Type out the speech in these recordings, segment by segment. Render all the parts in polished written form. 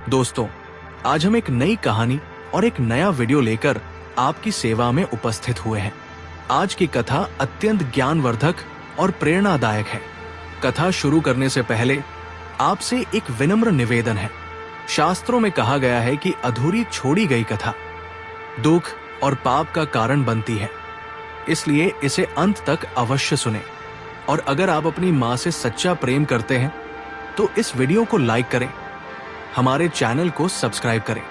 दोस्तों, आज हम एक नई कहानी और एक नया वीडियो लेकर आपकी सेवा में उपस्थित हुए हैं। आज की कथा अत्यंत ज्ञानवर्धक और प्रेरणादायक है। कथा शुरू करने से पहले आपसे एक विनम्र निवेदन है। शास्त्रों में कहा गया है कि अधूरी छोड़ी गई कथा दुख और पाप का कारण बनती है, इसलिए इसे अंत तक अवश्य सुने। और अगर आप अपनी माँ से सच्चा प्रेम करते हैं तो इस वीडियो को लाइक करें, हमारे चैनल को सब्सक्राइब करें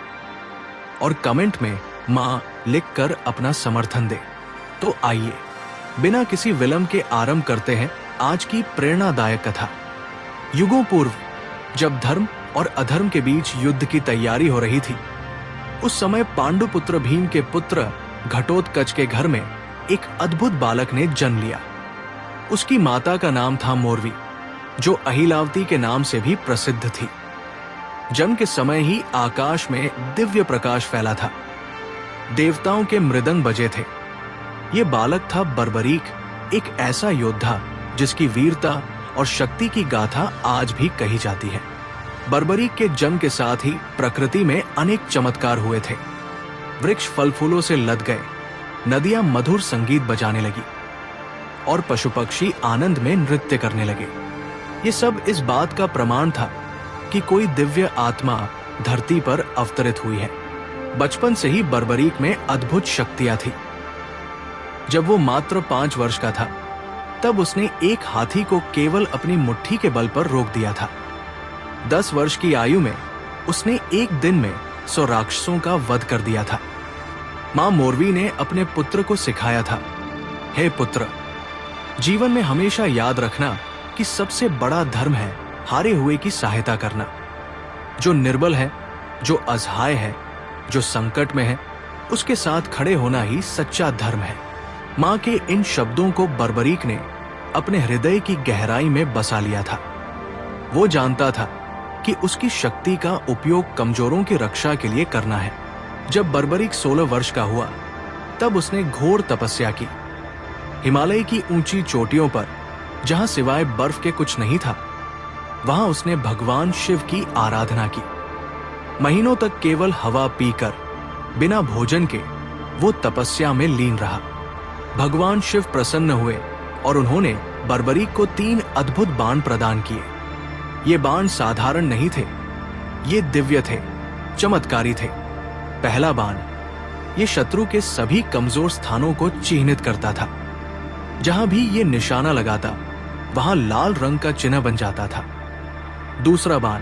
और कमेंट में माँ लिखकर अपना समर्थन दें। तो आइए बिना किसी विलंब के आरंभ करते हैं आज की प्रेरणादायक कथा। युगों पूर्व जब धर्म और अधर्म के बीच युद्ध की तैयारी हो रही थी, उस समय पांडुपुत्र भीम के पुत्र घटोत्कच के घर में एक अद्भुत बालक ने जन्म लिया। उसकी माता का नाम था मोरवी, जो अहिलावती के नाम से भी प्रसिद्ध थी। जन्म के समय ही आकाश में दिव्य प्रकाश फैला था, देवताओं के मृदंग बजे थे। ये बालक था बर्बरीक, एक ऐसा योद्धा जिसकी वीरता और शक्ति की गाथा आज भी कही जाती है। बर्बरीक के जन्म के साथ ही प्रकृति में अनेक चमत्कार हुए थे। वृक्ष फल फूलों से लद गए, नदियां मधुर संगीत बजाने लगी और पशु पक्षी आनंद में नृत्य करने लगे। ये सब इस बात का प्रमाण था कि कोई दिव्य आत्मा धरती पर अवतरित हुई है। बचपन से ही बर्बरीक में अद्भुत शक्तियां थी। जब वो मात्र 5 वर्ष का था, तब उसने एक हाथी को केवल अपनी मुट्ठी के बल पर रोक दिया था। 10 वर्ष की आयु में उसने एक दिन में 100 राक्षसों का वध कर दिया था। मां मोरवी ने अपने पुत्र को सिखाया था, हे पुत्र, जीवन में हमेशा याद रखना कि सबसे बड़ा धर्म है हारे हुए की सहायता करना। जो निर्बल है, जो असहाय है, जो संकट में है, उसके साथ खड़े होना ही सच्चा धर्म है। मां के इन शब्दों को बर्बरीक ने अपने हृदय की गहराई में बसा लिया था। वो जानता था कि उसकी शक्ति का उपयोग कमजोरों की रक्षा के लिए करना है। जब बर्बरीक 16 वर्ष का हुआ, तब उसने घोर तपस्या की। हिमालय की ऊंची चोटियों पर, जहां सिवाय बर्फ के कुछ नहीं था, वहां उसने भगवान शिव की आराधना की। महीनों तक केवल हवा पीकर, बिना भोजन के वो तपस्या में लीन रहा। भगवान शिव प्रसन्न हुए और उन्होंने बर्बरीक को 3 अद्भुत बाण प्रदान किए। ये बाण साधारण नहीं थे, ये दिव्य थे, चमत्कारी थे। पहला बाण ये शत्रु के सभी कमजोर स्थानों को चिह्नित करता था। जहां भी ये निशाना लगाता, वहां लाल रंग का चिन्ह बन जाता था। दूसरा बाण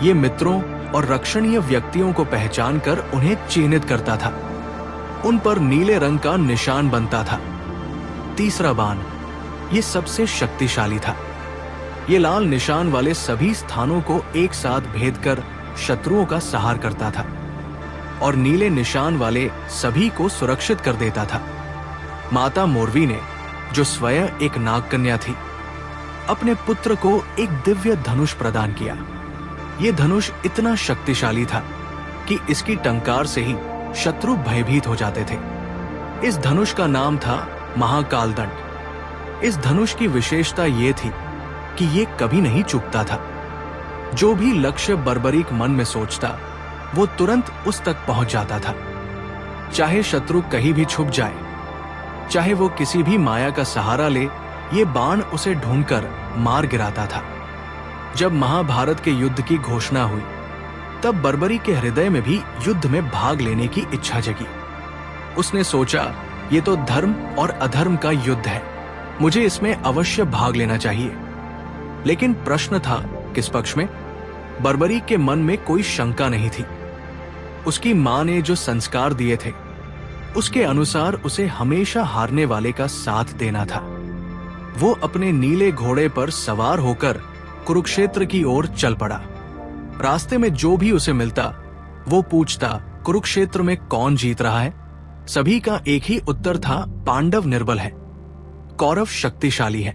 ये मित्रों और रक्षणीय व्यक्तियों को पहचान कर उन्हें चिन्हित करता था, उन पर नीले रंग का निशान बनता था। तीसरा बाण ये सबसे शक्तिशाली था। ये लाल निशान वाले सभी स्थानों को एक साथ भेद कर शत्रुओं का संहार करता था और नीले निशान वाले सभी को सुरक्षित कर देता था। माता मोरवी ने, जो स्वयं एक नागकन्या थी, अपने पुत्र को एक दिव्य धनुष प्रदान किया। यह धनुष इतना शक्तिशाली था कि इसकी टंकार से ही शत्रु भयभीत हो जाते थे। इस धनुष का नाम था महाकाल दंड। इस धनुष की विशेषता यह थी कि यह कभी नहीं चूकता था। जो भी लक्ष्य बर्बरीक मन में सोचता, वो तुरंत उस तक पहुंच जाता था। चाहे शत्रु कहीं भी छुप जाए, चाहे वो किसी भी माया का सहारा ले, ये बाण उसे ढूंढकर मार गिराता था। जब महाभारत के युद्ध की घोषणा हुई, तब बर्बरीक के हृदय में भी युद्ध में भाग लेने की इच्छा जगी। उसने सोचा, ये तो धर्म और अधर्म का युद्ध है, मुझे इसमें अवश्य भाग लेना चाहिए। लेकिन प्रश्न था किस पक्ष में? बर्बरीक के मन में कोई शंका नहीं थी। उसकी मां ने जो संस्कार दिए थे, उसके अनुसार उसे हमेशा हारने वाले का साथ देना था। वो अपने नीले घोड़े पर सवार होकर कुरुक्षेत्र की ओर चल पड़ा। रास्ते में जो भी उसे मिलता, वो पूछता, कुरुक्षेत्र में कौन जीत रहा है? सभी का एक ही उत्तर था, पांडव निर्बल है, कौरव शक्तिशाली है।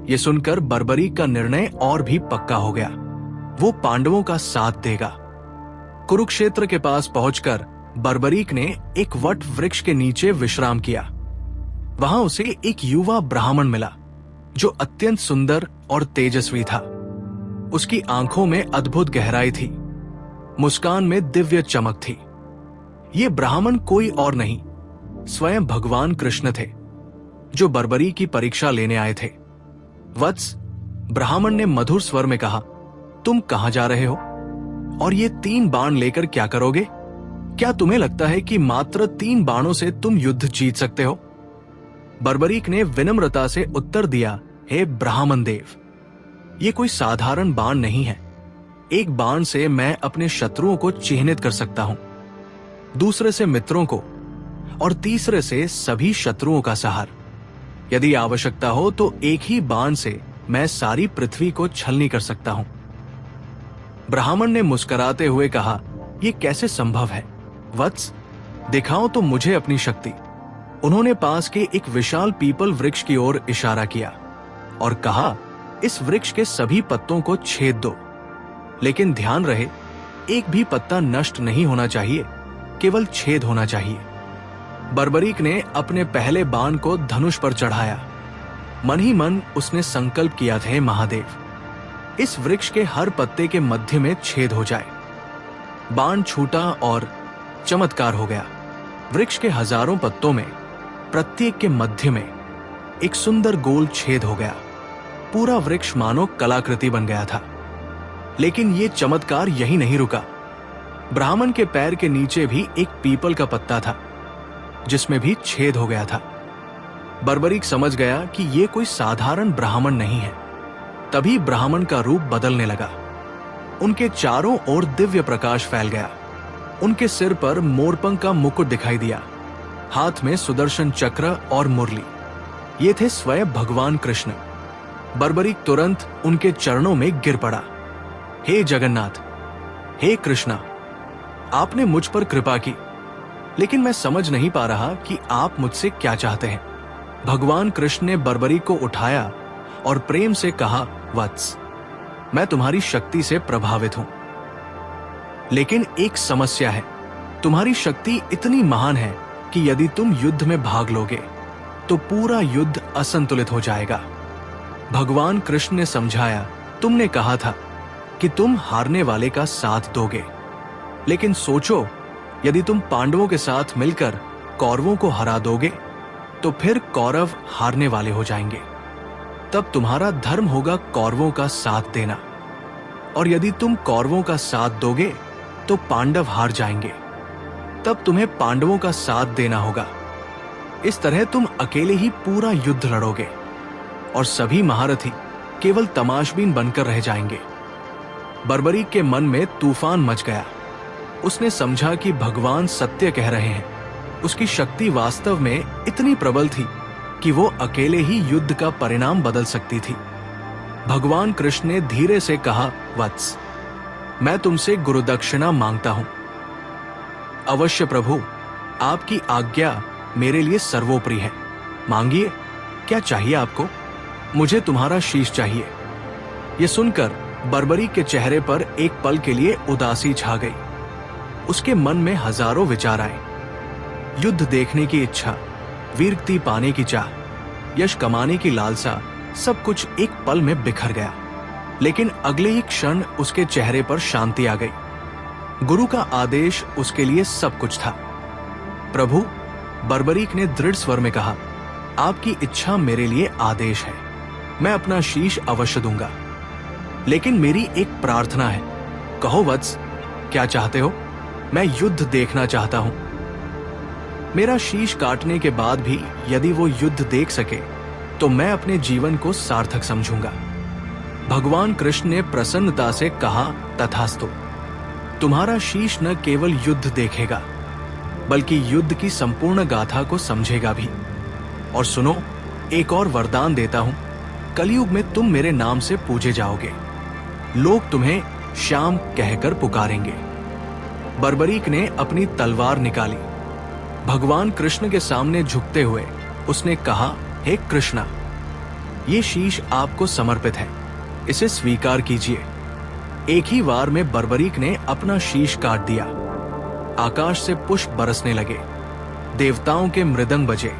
ये सुनकर बर्बरीक का निर्णय और भी पक्का हो गया। वो पांडवों का साथ देगा। कुरुक्षेत्र के पास पहुंचकर बर्बरीक ने एक वट वृक्ष के नीचे विश्राम किया। वहां उसे एक युवा ब्राह्मण मिला, जो अत्यंत सुंदर और तेजस्वी था। उसकी आंखों में अद्भुत गहराई थी मुस्कान में दिव्य चमक थी। ये ब्राह्मण कोई और नहीं, स्वयं भगवान कृष्ण थे, जो बर्बरी की परीक्षा लेने आए थे। वत्स, ब्राह्मण ने मधुर स्वर में कहा, तुम कहां जा रहे हो और ये 3 बाण लेकर क्या करोगे? क्या तुम्हें लगता है कि मात्र 3 बाणों से तुम युद्ध जीत सकते हो? बर्बरीक ने विनम्रता से उत्तर दिया, हे ब्राह्मण देव, ये कोई साधारण बाण नहीं है। एक बाण से मैं अपने शत्रुओं को चिह्नित कर सकता हूं, दूसरे से मित्रों को और तीसरे से सभी शत्रुओं का संहार। यदि आवश्यकता हो तो एक ही बाण से मैं सारी पृथ्वी को छलनी कर सकता हूं। ब्राह्मण ने मुस्कुराते हुए कहा, यह कैसे संभव है? वत्स, दिखाओ तो मुझे अपनी शक्ति। उन्होंने पास के एक विशाल पीपल वृक्ष की ओर इशारा किया और कहा, इस वृक्ष के सभी पत्तों को छेद दो, लेकिन ध्यान रहे एक भी पत्ता नष्ट नहीं होना चाहिए, केवल छेद होना चाहिए। बर्बरीक ने अपने पहले बाण को धनुष पर चढ़ाया। मन ही मन उसने संकल्प किया था, हे महादेव, इस वृक्ष के हर पत्ते के मध्य में छेद हो जाए। बाण छूटा और चमत्कार हो गया। वृक्ष के हजारों पत्तों में प्रत्येक के मध्य में एक सुंदर गोल छेद हो गया। पूरा वृक्ष मानो कलाकृति बन गया था। लेकिन यह चमत्कार यही नहीं रुका। ब्राह्मण के पैर के नीचे भी एक पीपल का पत्ता था, जिसमें भी छेद हो गया था। बर्बरीक समझ गया कि यह कोई साधारण ब्राह्मण नहीं है। तभी ब्राह्मण का रूप बदलने लगा। उनके चारों ओर दिव्य प्रकाश फैल गया। उनके सिर पर मोरपंख का मुकुट दिखाई दिया, हाथ में सुदर्शन चक्र और मुरली। ये थे स्वयं भगवान कृष्ण। बर्बरीक तुरंत उनके चरणों में गिर पड़ा। हे जगन्नाथ, हे कृष्णा, आपने मुझ पर कृपा की, लेकिन मैं समझ नहीं पा रहा कि आप मुझसे क्या चाहते हैं। भगवान कृष्ण ने बर्बरीक को उठाया और प्रेम से कहा, वत्स, मैं तुम्हारी शक्ति से प्रभावित हूं, लेकिन एक समस्या है। तुम्हारी शक्ति इतनी महान है कि यदि तुम युद्ध में भाग लोगे तो पूरा युद्ध असंतुलित हो जाएगा। भगवान कृष्ण ने समझाया, तुमने कहा था कि तुम हारने वाले का साथ दोगे, लेकिन सोचो, यदि तुम पांडवों के साथ मिलकर कौरवों को हरा दोगे तो फिर कौरव हारने वाले हो जाएंगे। तब तुम्हारा धर्म होगा कौरवों का साथ देना, और यदि तुम कौरवों का साथ दोगे तो पांडव हार जाएंगे। तब तुम्हें पांडवों का साथ देना होगा। इस तरह तुम अकेले ही पूरा युद्ध लड़ोगे और सभी महारथी केवल तमाशबीन बनकर रह जाएंगे। बर्बरीक के मन में तूफान मच गया। उसने समझा कि भगवान सत्य कह रहे हैं। उसकी शक्ति वास्तव में इतनी प्रबल थी कि वो अकेले ही युद्ध का परिणाम बदल सकती थी। भगवान कृष्ण ने धीरे से कहा, वत्स, मैं तुमसे गुरुदक्षिणा मांगता हूं। अवश्य प्रभु, आपकी आज्ञा मेरे लिए सर्वोपरि है। मांगिए, क्या चाहिए आपको? मुझे तुम्हारा शीश चाहिए। यह सुनकर बर्बरीक के चेहरे पर एक पल के लिए उदासी छा गई। उसके मन में हजारों विचार आए। युद्ध देखने की इच्छा, वीरती पाने की चाह, यश कमाने की लालसा, सब कुछ एक पल में बिखर गया। लेकिन अगले ही क्षण उसके चेहरे पर शांति आ गई। गुरु का आदेश उसके लिए सब कुछ था। प्रभु, बर्बरीक ने दृढ़ स्वर में कहा, आपकी इच्छा मेरे लिए आदेश है। मैं अपना शीश अवश्य दूंगा, लेकिन मेरी एक प्रार्थना है। कहो वत्स, क्या चाहते हो? मैं युद्ध देखना चाहता हूं। मेरा शीश काटने के बाद भी यदि वो युद्ध देख सके तो मैं अपने जीवन को सार्थक समझूंगा। भगवान कृष्ण ने प्रसन्नता से कहा, तथास्तु। तुम्हारा शीश न केवल युद्ध देखेगा बल्कि युद्ध की संपूर्ण गाथा को समझेगा भी। और सुनो, एक और वरदान देता हूं। कलयुग में तुम मेरे नाम से पूजे जाओगे। लोग तुम्हें श्याम कहकर पुकारेंगे। बर्बरीक ने अपनी तलवार निकाली। भगवान कृष्ण के सामने झुकते हुए उसने कहा, हे कृष्णा, ये शीश आपको समर्पित है, इसे स्वीकार कीजिए। एक ही वार में बर्बरीक ने अपना शीश काट दिया। आकाश से पुष्प बरसने लगे, देवताओं के मृदंग बजे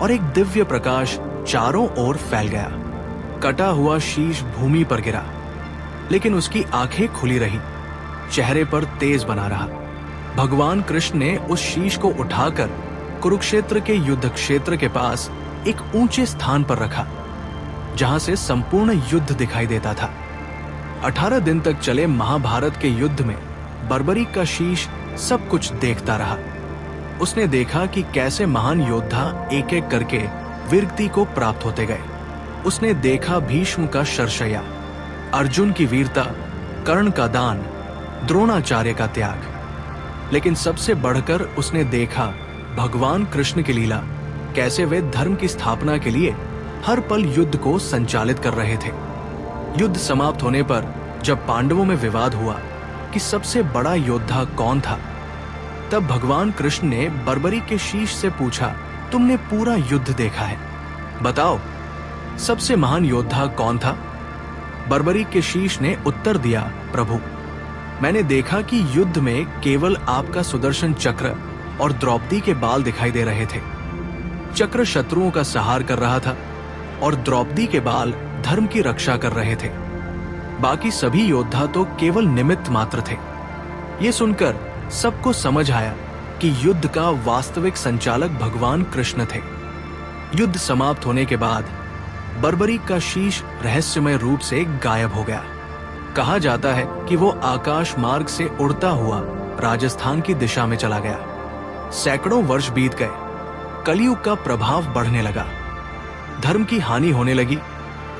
और एक दिव्य प्रकाश चारों ओर फैल गया। कटा हुआ शीश भूमि पर गिरा, लेकिन उसकी आंखें खुली रही। चेहरे पर तेज बना रहा। भगवान कृष्ण ने उस शीश को उठाकर कुरुक्षेत्र के युद्ध क्षेत्र के पास एक ऊंचे स्थान पर रखा, जहां से संपूर्ण युद्ध दिखाई देता था। 18 दिन तक चले महाभारत के युद्ध में बर्बरीक का शीश सब कुछ देखता रहा। उसने देखा कि कैसे महान योद्धा एक एक करके वीरगति को प्राप्त होते गए। उसने देखा भीष्म का शरशय्या, अर्जुन की वीरता, कर्ण का दान, द्रोणाचार्य का त्याग। लेकिन सबसे बढ़कर उसने देखा भगवान कृष्ण की लीला, कैसे वे धर्म की स्थापना के लिए हर पल युद्ध को संचालित कर रहे थे। युद्ध समाप्त होने पर जब पांडवों में विवाद हुआ कि सबसे बड़ा योद्धा कौन था, तब भगवान कृष्ण ने बर्बरीक के शीश से पूछा, तुमने पूरा युद्ध देखा है, बताओ सबसे महान योद्धा कौन था? बर्बरीक के शीश ने उत्तर दिया, प्रभु मैंने देखा कि युद्ध में केवल आपका सुदर्शन चक्र और द्रौपदी के बाल दिखाई दे रहे थे। चक्र शत्रुओं का संहार कर रहा था और द्रौपदी के बाल धर्म की रक्षा कर रहे थे। बाकी सभी योद्धा तो केवल निमित्त मात्र थे। ये सुनकर सबको समझ आया कि युद्ध का वास्तविक संचालक भगवान कृष्ण थे। युद्ध समाप्त होने के बाद बर्बरीक का शीश रहस्यमय रूप से गायब हो गया। कहा जाता है कि वो आकाश मार्ग से उड़ता हुआ राजस्थान की दिशा में चला गया। सैकड़ों वर्ष बीत गए, कलयुग का प्रभाव बढ़ने लगा, धर्म की हानि होने लगी,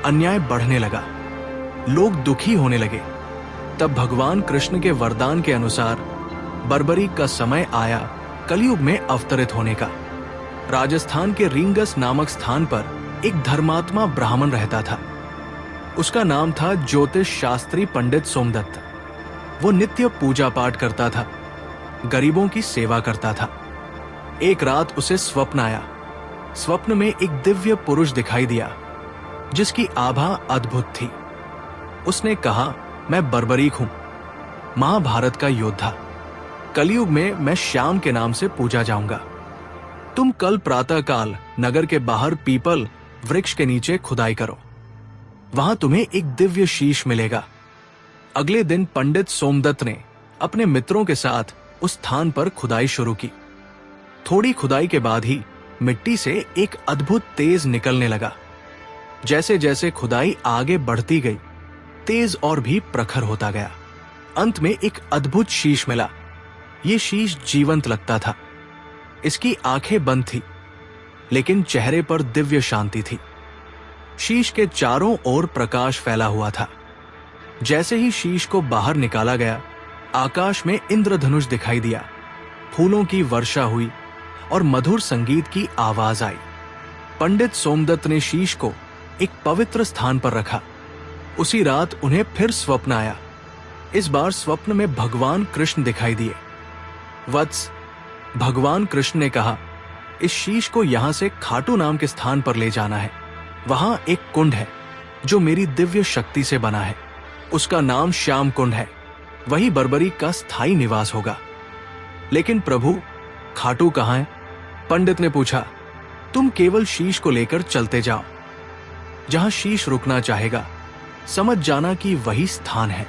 अन्याय बढ़ने लगा, लोग दुखी होने लगे। तब भगवान कृष्ण के वरदान के अनुसार बर्बरीक का समय आया कलयुग में अवतरित होने का। राजस्थान के रींगस नामक स्थान पर एक धर्मात्मा ब्राह्मण रहता था। उसका नाम था ज्योतिष शास्त्री पंडित सोमदत्त। वो नित्य पूजा पाठ करता था, गरीबों की सेवा करता था। एक रात उसे स्वप्न आया। स्वप्न में एक दिव्य पुरुष दिखाई दिया जिसकी आभा अद्भुत थी। उसने कहा, मैं बर्बरीक हूं, महाभारत का योद्धा। कलयुग में मैं श्याम के नाम से पूजा जाऊंगा। तुम कल प्रातःकाल नगर के बाहर पीपल वृक्ष के नीचे खुदाई करो, वहां तुम्हें एक दिव्य शीश मिलेगा। अगले दिन पंडित सोमदत्त ने अपने मित्रों के साथ उस स्थान पर खुदाई शुरू की। थोड़ी खुदाई के बाद ही मिट्टी से एक अद्भुत तेज निकलने लगा। जैसे जैसे खुदाई आगे बढ़ती गई, तेज और भी प्रखर होता गया। अंत में एक अद्भुत शीश मिला। ये शीश जीवंत लगता था। इसकी आंखें बंद थी, लेकिन चेहरे पर दिव्य शांति थी। शीश के चारों ओर प्रकाश फैला हुआ था। जैसे ही शीश को बाहर निकाला गया, आकाश में इंद्रधनुष दिखाई दिया, फूलों की वर्षा हुई और मधुर संगीत की आवाज आई। पंडित सोमदत्त ने शीश को एक पवित्र स्थान पर रखा। उसी रात उन्हें फिर स्वप्न आया। इस बार स्वप्न में भगवान कृष्ण दिखाई दिए। वत्स, भगवान कृष्ण ने कहा, इस शीश को यहां से खाटू नाम के स्थान पर ले जाना है। वहां एक कुंड है जो मेरी दिव्य शक्ति से बना है। उसका नाम श्याम कुंड है। वही बर्बरीक का स्थायी निवास होगा। लेकिन प्रभु, खाटू कहां है? पंडित ने पूछा। तुम केवल शीश को लेकर चलते जाओ। जहां शीश रुकना चाहेगा, समझ जाना कि वही स्थान है।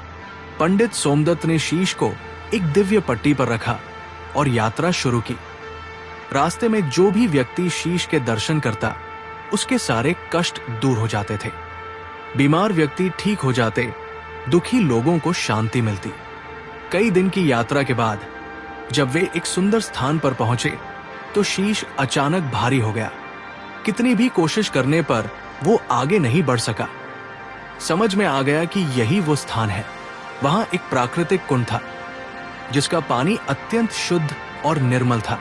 पंडित सोमदत्त ने शीश को एक दिव्य पट्टी पर रखा और यात्रा शुरू की। रास्ते में जो भी व्यक्ति शीश के दर्शन करता, उसके सारे कष्ट दूर हो जाते थे। बीमार व्यक्ति ठीक हो जाते, दुखी लोगों को शांति मिलती। कई दिन की यात्रा के बाद जब वे एक सुंदर स्थान पर पहुंचे, तो शीश अचानक भारी हो गया। कितनी भी कोशिश करने पर वो आगे नहीं बढ़ सका। समझ में आ गया कि यही वो स्थान है। वहां एक प्राकृतिक कुंड था, जिसका पानी अत्यंत शुद्ध और निर्मल था।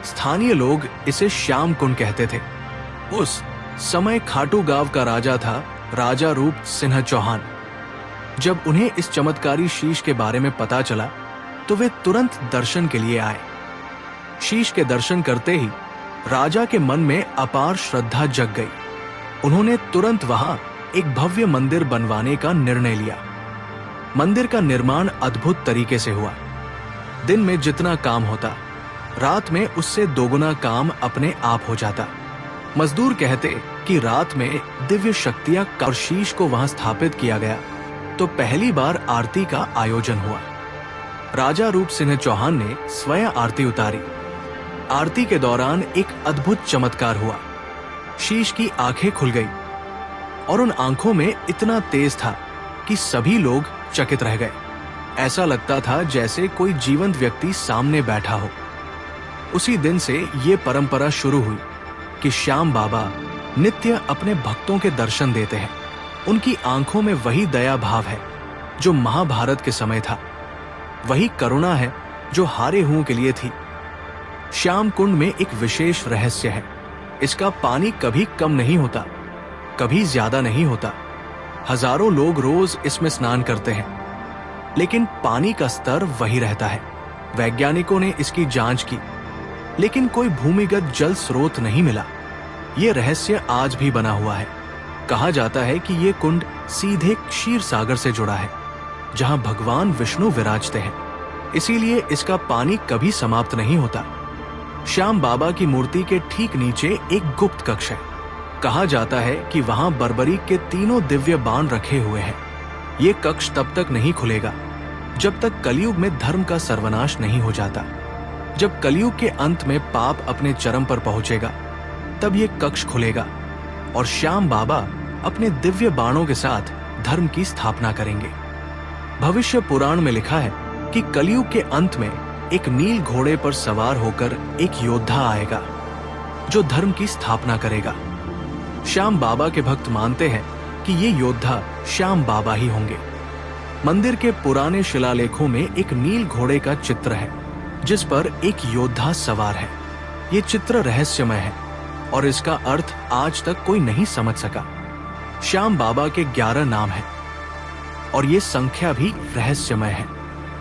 स्थानीय लोग इसे श्याम कुंड कहते थे। उस समय खाटू गांव का राजा था राजा रूप सिंह चौहान। जब उन्हें इस चमत्कारी शीश के बारे में पता चला, तो वे तुरंत दर्शन के लिए आए। शीश के दर्शन करते ही राजा के मन में अपार श्रद्धा जग गई। उन्होंने तुरंत वहां एक भव्य मंदिर बनवाने का निर्णय लिया। मंदिर का निर्माण अद्भुत तरीके से हुआ। दिन में जितना काम होता, रात में उससे दोगुना काम अपने आप हो जाता। मजदूर कहते कि रात में दिव्य शक्तियां और शीश को वहां स्थापित किया गया, तो पहली बार आरती का आयोजन हुआ। राजा रूप सिंह चौहान ने स्वयं आरती उतारी। आरती के दौरान एक अद्भुत चमत्कार हुआ। शीश की आंखें खुल गई और उन आंखों में इतना तेज था कि सभी लोग चकित रह गए। ऐसा लगता था जैसे कोई जीवंत व्यक्ति सामने बैठा हो। उसी दिन से ये परंपरा शुरू हुई कि श्याम बाबा नित्य अपने भक्तों के दर्शन देते हैं। उनकी आंखों में वही दया भाव है जो महाभारत के समय था, वही करुणा है जो हारे हुओं के लिए थी। श्याम कुंड में एक विशेष रहस्य है। इसका पानी कभी कम नहीं होता, कभी ज्यादा नहीं होता। हजारों लोग रोज इसमें स्नान करते हैं, लेकिन पानी का स्तर वही रहता है। वैज्ञानिकों ने इसकी जांच की, लेकिन कोई भूमिगत जल स्रोत नहीं मिला। ये रहस्य आज भी बना हुआ है। कहा जाता है कि ये कुंड सीधे क्षीर सागर से जुड़ा है, जहां भगवान विष्णु विराजते हैं। इसीलिए इसका पानी कभी समाप्त नहीं होता। श्याम बाबा की मूर्ति के ठीक नीचे एक गुप्त कक्ष है। कहा जाता है कि वहां बर्बरीक के 3 दिव्य बाण रखे हुए हैं। ये कक्ष तब तक नहीं खुलेगा जब तक कलयुग में धर्म का सर्वनाश नहीं हो जाता। जब कलयुग के अंत में पाप अपने चरम पर पहुंचेगा, तब ये कक्ष खुलेगा और श्याम बाबा अपने दिव्य बाणों के साथ धर्म की स्थापना करेंगे। भविष्य पुराण में लिखा है कि कलयुग के अंत में एक नील घोड़े पर सवार होकर एक योद्धा आएगा जो धर्म की स्थापना करेगा। श्याम बाबा के भक्त मानते हैं कि ये योद्धा श्याम बाबा ही होंगे। मंदिर के पुराने शिलालेखों में एक नील घोड़े का चित्र है जिस पर एक योद्धा सवार है। ये चित्र रहस्यमय है और इसका अर्थ आज तक कोई नहीं समझ सका। श्याम बाबा के 11 नाम हैं और ये संख्या भी रहस्यमय है।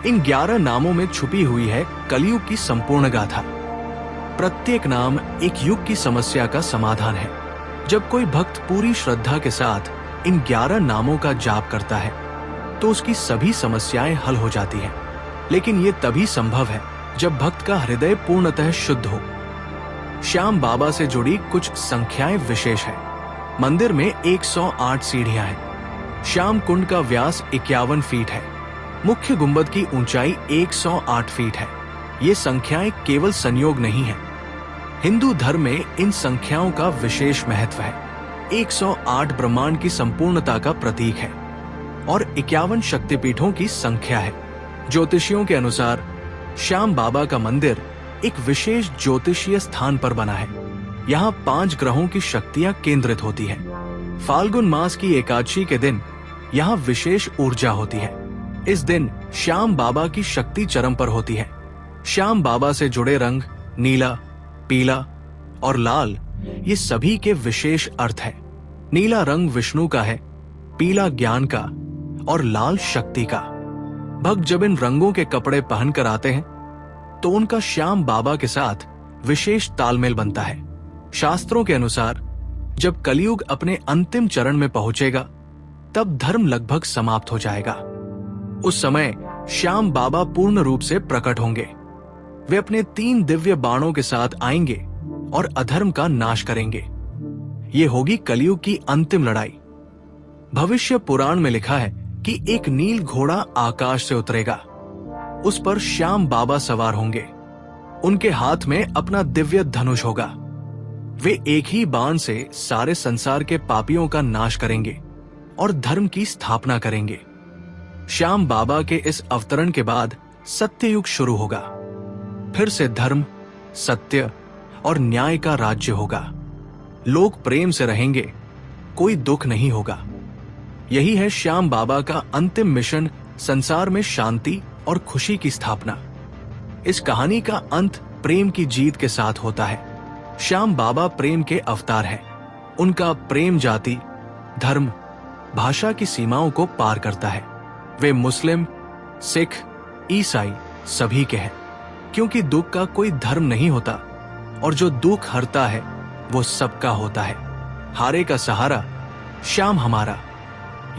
इन 11 नामों में छुपी हुई है कलयुग की संपूर्ण गाथा। प्रत्येक नाम एक युग की समस्या का समाधान है। जब कोई भक्त पूरी श्रद्धा के साथ इन 11 नामों का जाप करता है तो उसकी सभी समस्याएं हल हो जाती हैं। लेकिन ये तभी संभव है जब भक्त का हृदय पूर्णतः शुद्ध हो। श्याम बाबा से जुड़ी कुछ संख्याएं विशेष है। मंदिर में 108 सीढ़ियां हैं। श्याम कुंड का व्यास 51 फीट है। मुख्य गुंबद की ऊंचाई 108 फीट है। ये संख्याएं केवल संयोग नहीं है। हिंदू धर्म में इन संख्याओं का विशेष महत्व है। 108 ब्रह्मांड की संपूर्णता का प्रतीक है और 51 शक्तिपीठों की संख्या है। ज्योतिषियों के अनुसार श्याम बाबा का मंदिर एक विशेष ज्योतिषीय स्थान पर बना है। यहाँ 5 ग्रहों की शक्तियां केंद्रित होती हैं। फाल्गुन मास की एकादशी के दिन यहाँ विशेष ऊर्जा होती है। इस दिन श्याम बाबा की शक्ति चरम पर होती है। श्याम बाबा से जुड़े रंग नीला, पीला और लाल, ये सभी के विशेष अर्थ है। नीला रंग विष्णु का है, पीला ज्ञान का और लाल शक्ति का। भक्त जब इन रंगों के कपड़े पहनकर आते हैं तो उनका श्याम बाबा के साथ विशेष तालमेल बनता है। शास्त्रों के अनुसार जब कलयुग अपने अंतिम चरण में पहुंचेगा तब धर्म लगभग समाप्त हो जाएगा। उस समय श्याम बाबा पूर्ण रूप से प्रकट होंगे। वे अपने 3 दिव्य बाणों के साथ आएंगे और अधर्म का नाश करेंगे। ये होगी कलयुग की अंतिम लड़ाई। भविष्य पुराण में लिखा है कि एक नील घोड़ा आकाश से उतरेगा। उस पर श्याम बाबा सवार होंगे। उनके हाथ में अपना दिव्य धनुष होगा। वे एक ही बाण से सारे संसार के पापियों का नाश करेंगे और धर्म की स्थापना करेंगे। श्याम बाबा के इस अवतरण के बाद सत्ययुग शुरू होगा। फिर से धर्म, सत्य और न्याय का राज्य होगा। लोग प्रेम से रहेंगे, कोई दुख नहीं होगा। यही है श्याम बाबा का अंतिम मिशन, संसार में शांति और खुशी की स्थापना। इस कहानी का अंत प्रेम की जीत के साथ होता है। श्याम बाबा प्रेम के अवतार हैं। उनका प्रेम जाति, धर्म, भाषा की सीमाओं को पार करता है। वे मुस्लिम, सिख, ईसाई सभी के हैं, क्योंकि दुख का कोई धर्म नहीं होता और जो दुख हरता है वो सबका होता है। हारे का सहारा श्याम हमारा।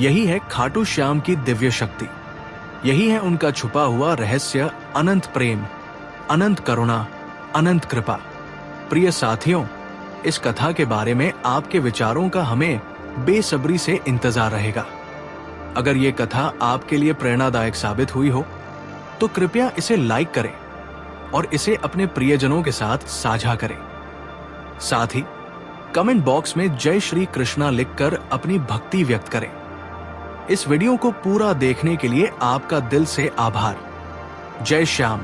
यही है खाटू श्याम की दिव्य शक्ति। यही है उनका छुपा हुआ रहस्य, अनंत प्रेम, अनंत करुणा, अनंत कृपा। प्रिय साथियों, इस कथा के बारे में आपके विचारों का हमें बेसब्री से इंतजार रहेगा। अगर ये कथा आपके लिए प्रेरणादायक साबित हुई हो तो कृपया इसे लाइक करें और इसे अपने प्रियजनों के साथ साझा करें। साथ ही कमेंट बॉक्स में जय श्री कृष्णा लिखकर अपनी भक्ति व्यक्त करें। इस वीडियो को पूरा देखने के लिए आपका दिल से आभार। जय श्याम।